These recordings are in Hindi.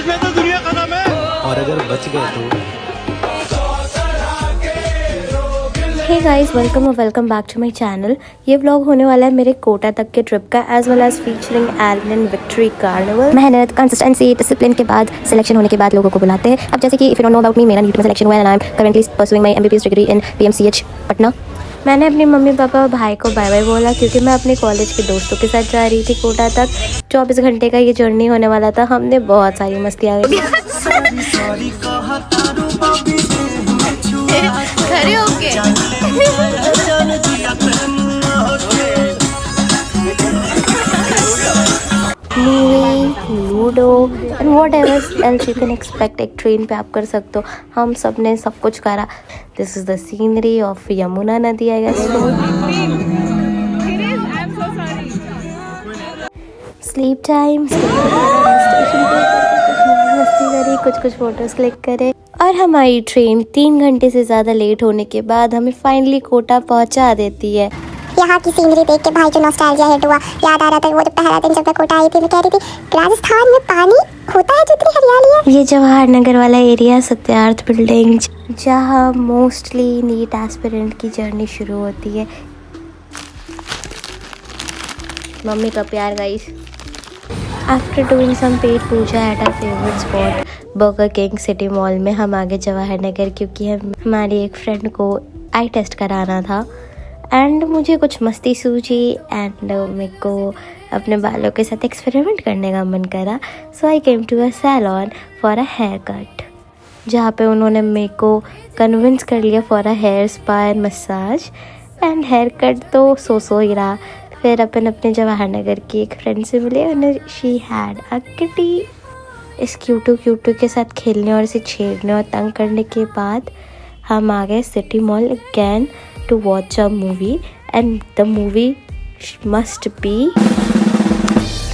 इसमें तो दुनिया खत्म है। और अगर बच गए तो hey guys, welcome back to my channel. ये व्लॉग होने वाला है मेरे कोटा तक के ट्रिप का, as well as featuring Allen victory carnival. मेहनत, कंसिस्टेंसी, डिसिप्लिन के बाद सिलेक्शन होने के बाद लोगों को बुलाते हैं। अब जैसे कि if you don't know about me, मेरा नीट में सिलेक्शन हुआ है and I am currently pursuing my MBBS degree in PMCH Patna. मैंने अपने मम्मी पापा और भाई को बाय बाय बोला क्योंकि मैं अपने कॉलेज के दोस्तों के साथ जा रही थी कोटा तक। 24 घंटे का ये जर्नी होने वाला था। हमने बहुत सारी मस्तियाँ की। खड़े होके movie, ludo and what ever else you can expect एक ट्रेन पे आप कर सकते हो। हम सब ने सब कुछ करा। This is the scenery of Yamuna नदी, I guess. Sleep time, station पे मस्ती करी, कुछ फोटोज क्लिक करे और हमारी ट्रेन 3 घंटे से ज़्यादा लेट होने के बाद हमें फाइनली कोटा पहुंचा देती है। यहाँ की सीनरी देख के भाई जो नॉस्टैल्जिया हिट हुआ, याद आ रहा था वो जब पहला दिन जब मैं कोटा आई थी, मैं कह रही थी राजस्थान में पानी होता है जो इतनी हरियाली है। ये जवाहर नगर वाला एरिया, सत्यार्थ बिल्डिंग, जहाँ मोस्टली नीट एस्पिरेंट की जर्नी शुरू होती है। मम्मी का प्यार guys. After doing some pet pooja at our favourite spot Burger King City Mall में, हम आगे जवाहर नगर क्योंकि हमारी एक फ्रेंड को आई टेस्ट कराना था एंड मुझे कुछ मस्ती सूझी एंड मेरे को अपने बालों के साथ एक्सपेरिमेंट करने का मन करा। So I came to a salon for a hair cut, जहाँ पे उन्होंने मेरे को कन्विंस कर लिया for a hair spa and massage and hair cut तो सो ही रहा। फिर अपन अपने जवाहर नगर की एक फ्रेंड से मिले और शी हैड अ किटी। इस क्यूटू के साथ खेलने और इसे छेड़ने और तंग करने के बाद हम आ गए City Mall again to watch a movie and the movie must be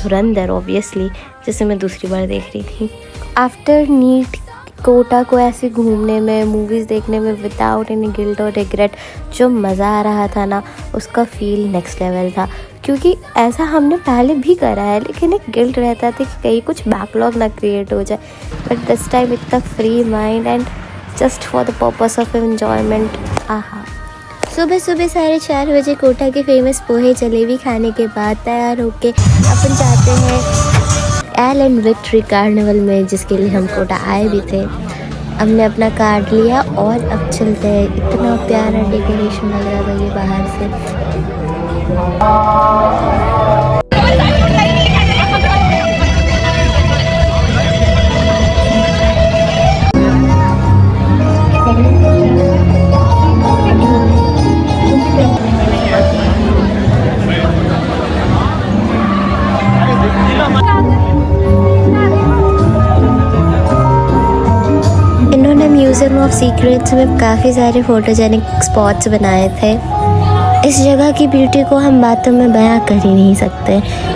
Dhurandhar obviously, जिसे मैं दूसरी बार देख रही थी। आफ्टर नीट कोटा को ऐसे घूमने में, मूवीज़ देखने में विदाउट एनी गिल्ट और रिग्रेट जो मज़ा आ रहा था ना, उसका फील नेक्स्ट लेवल था। क्योंकि ऐसा हमने पहले भी करा है लेकिन एक गिल्ट रहता था कि कहीं कुछ बैकलॉग ना क्रिएट हो जाए, बट दिस टाइम इतना free mind and just for the purpose of enjoyment. आहा, सुबह 4:30 बजे कोटा के फेमस पोहे जलेबी खाने के बाद तैयार होके अपन जाते हैं एलन विक्ट्री कार्निवल में, जिसके लिए हम कोटा आए भी थे। हमने अपना कार्ड लिया और अब चलते हैं। इतना प्यारा डेकोरेशन लग रहा था ये बाहर से। इन्होंने म्यूजियम ऑफ सीक्रेट्स में काफ़ी सारे फोटोजेनिक स्पॉट्स बनाए थे। इस जगह की ब्यूटी को हम बातों में बयां कर ही नहीं सकते।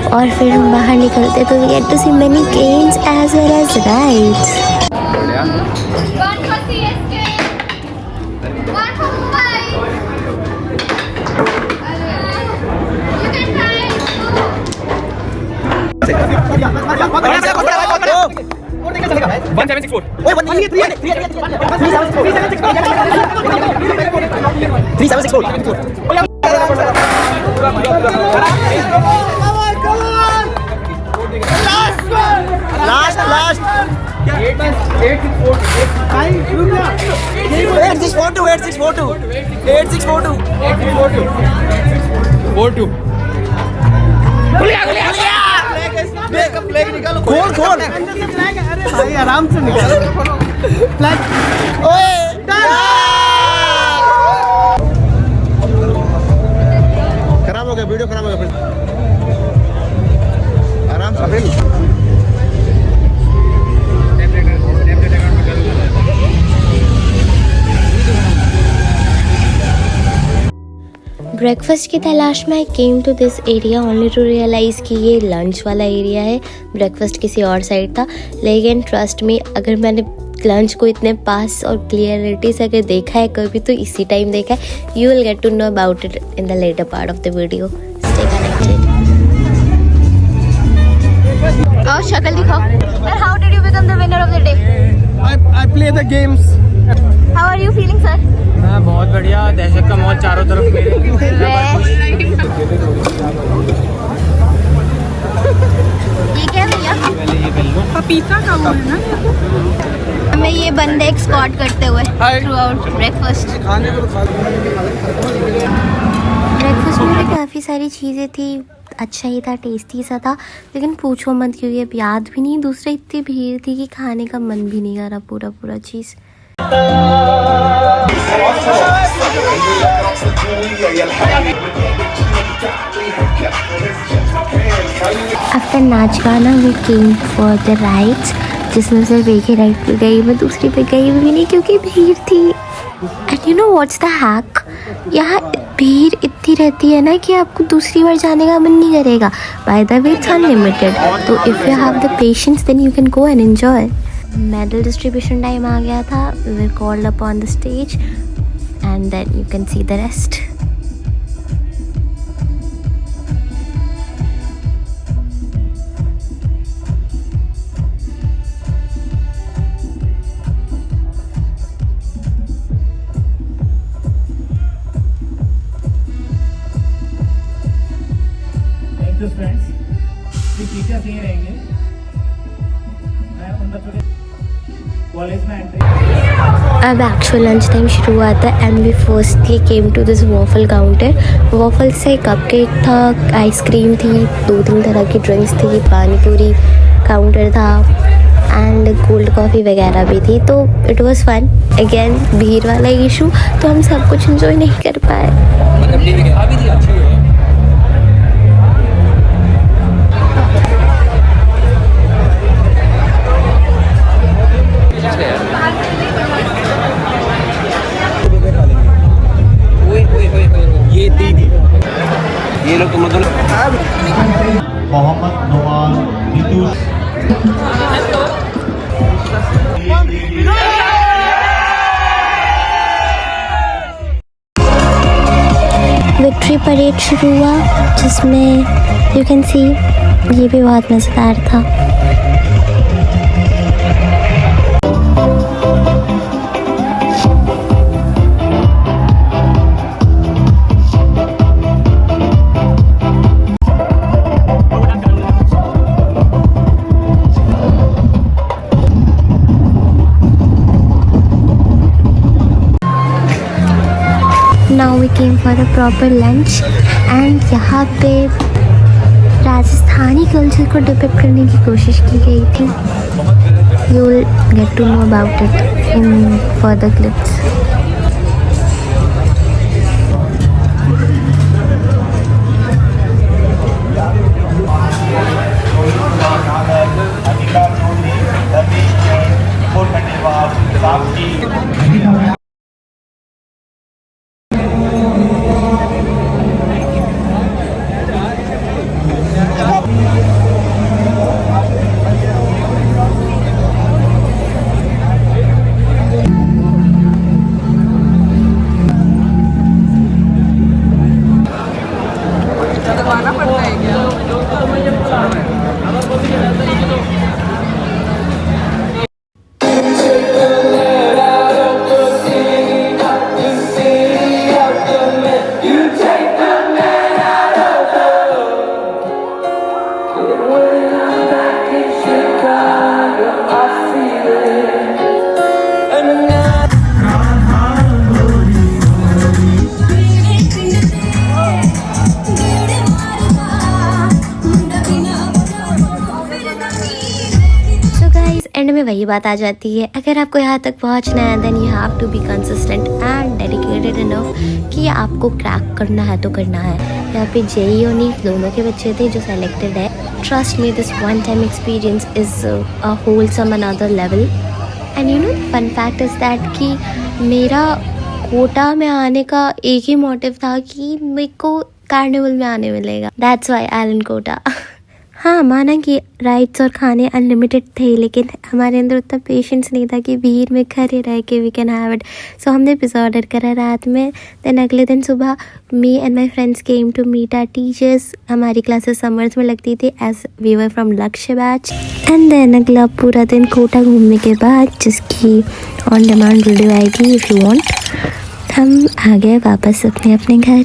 और फिर हम बाहर निकलते तो we get to see many games as well as rides. खोल भाई, आराम से निकाल। खराब हो गया, वीडियो खराब हो गया। आराम से ब्रेकफास्ट की तलाश में I came to this area only to realize कि ये लंच वाला एरिया है, ब्रेकफास्ट किसी और साइड था। लेकिन ट्रस्ट मी, अगर मैंने लंच को इतने पास और क्लियरिटी से अगर देखा है कभी तो इसी टाइम देखा है। You will get to know about it in the later part of the video. Stay connected. और शक्ल दिखाओ। How did you become the winner किए थे games. How are you feeling sir? मैं बहुत बढ़िया, दहशत का माहौल चारों तरफ मेरे। ये क्या भैया? पपीता का वो है ना। हमें ये बंदे एक्सकॉर्ट करते हुए थ्रू आउट ब्रेकफास्ट। खाने को तो खा ब्रेकफास्ट में भी काफ़ी सारी चीज़ें थी, अच्छा ही था, टेस्टी सा था, लेकिन पूछो मत क्योंकि अब याद भी नहीं। दूसरा इतनी भीड़ थी कि खाने का मन भी नहीं कर रहा पूरा चीज़। After naach gaana we came for the rides, जिसमें सिर्फ एक ही राइड पे गई, मैं दूसरी पे गई भी नहीं क्योंकि भीड़ थी। And you know what's the hack? यहाँ भीड़ इतनी रहती है ना कि आपको दूसरी बार जाने का मन नहीं करेगा। By the way it's unlimited, तो if you have the patience then you can go and enjoy. Medal distribution time आ गया था, we were called up on the stage and then you can see the rest. Friends, teachers यहीं रहेंगे। मैं उन बच्चों के कॉलेज में एंट्री। अब एक्चुअल लंच टाइम शुरू हुआ था and we firstly came to this waffle counter. Waffle से कपकेक था, आइसक्रीम थी, 2-3 तरह की ड्रिंक्स थी, पानी पूरी काउंटर था एंड कोल्ड कॉफ़ी वगैरह भी थी। तो इट वाज फन। अगेन भीड़ वाला इशू, तो हम सब कुछ एंजॉय नहीं कर पाए। ये लोग तुम लोग मोहम्मद नुमान नीतू विक्ट्री परेड शुरू हुआ, जिसमें यू कैन सी ये भी बहुत मज़ेदार था। Now we came for a proper lunch and यहाँ पे राजस्थानी कल्चर को डिपिक्ट करने की कोशिश की गई थी। You will get to know about it in further clips. And में वही बात आ जाती है, अगर आपको यहाँ तक पहुँचना है then you have to be consistent and dedicated enough कि आपको क्रैक करना है तो करना है। यहाँ पे जेई और नीट दोनों के बच्चे थे जो सेलेक्टेड है। Trust me, this one time experience is a wholesome another level. And you know fun fact is that कि मेरा कोटा में आने का एक ही मोटिव था कि मेरे को कार्निवल में आने मिलेगा। That's why island Kota. हाँ, माना कि राइड्स और खाने अनलिमिटेड थे, लेकिन हमारे अंदर उतना पेशेंस नहीं था कि भीड़ में खड़े रह के वी कैन हैव इट। सो हमने पिज़्ज़ा ऑर्डर करा रात में। देन अगले दिन सुबह me and my friends came to meet our teachers. हमारी क्लासेस समर्स में लगती थी as we were from Lakshya batch. And then अगला पूरा दिन कोटा घूमने के बाद, जिसकी ऑन डिमांड वीडियो आएगी इफ़ यू वांट, हम आ गए वापस अपने घर।